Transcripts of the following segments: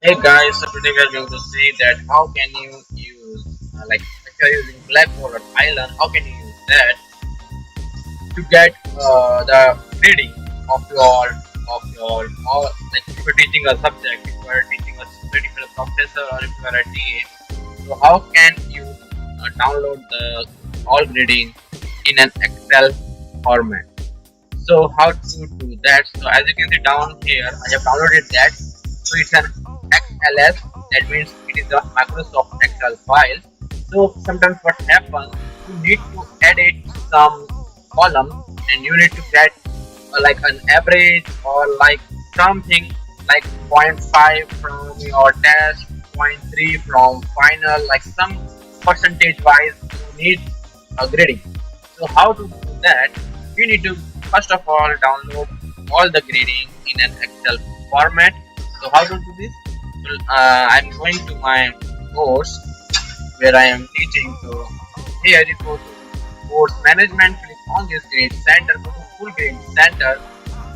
Hey guys, so today we are going to see that how can you use if you are using Blackboard or Ilearn, how can you use that to get the grading of your or like if you're teaching a subject, if you are teaching a particular professor or if you are a TA, so how can you download the all grading in an Excel format? So how to do that? So as you can see down here, I have downloaded that. So it's an XLS. That means it is a Microsoft Excel file. So sometimes what happens, you need to edit some column and you need to get like an average or like something like zero point 0.5 from your test, zero point 0.3 from final, like some percentage wise you need a grading. So how to do that? You need to first of all download all the grading in an Excel format. So how to do this? Well, I'm going to my course where I am teaching. So here you go to course management, click on this grade center, go to full grade center.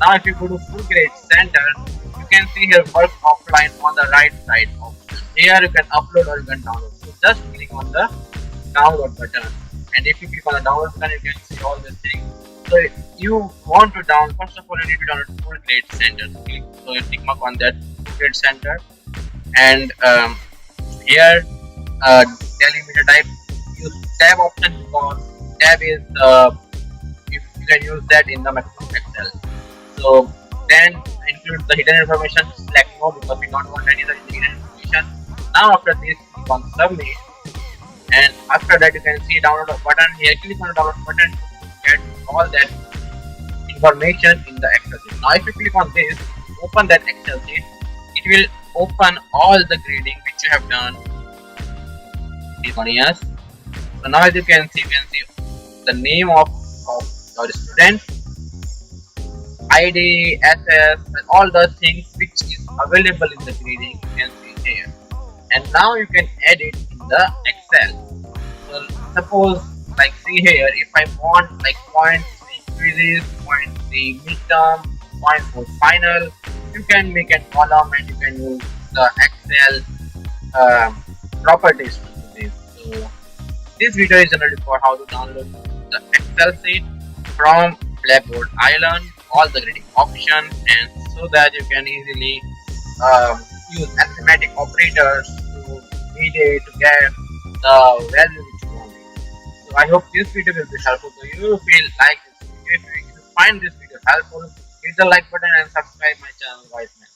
Now if you go to full grade center, you can see here work offline on the right side option. Here you can upload or you can download. So just click on the download button, and if you click on the download button you can see all these things. So you want to download, first of all you need to download full grade center. So you click mark on that full grade center, and here delimiter type, use tab option because tab is if you can use that in the Microsoft Excel. So then include the hidden information, select no because we don't want any other hidden information. Now after this click on submit, and after that you can see download a button. Here click on the download button to get all that information in the Excel sheet. Now if you click on this, open that Excel sheet, it will open all the grading which you have done. Click on yes. So now as you can see the name of your student, ID, SS, and all the things which is available in the grading you can see here. And now you can edit in the Excel. So suppose like see here, if I want like points 3 quizzes, point 3 midterm, point 4 final, you can make a column and you can use the Excel properties to do this. So this video is generally for how to download the Excel sheet from Blackboard Ilearn, all the grading options, and so that you can easily use arithmetic operators to mediate to get the value which you want. So I hope this video will be helpful to you. If you like this video, if you find this video helpful, hit the like button and subscribe my channel, Wise Man.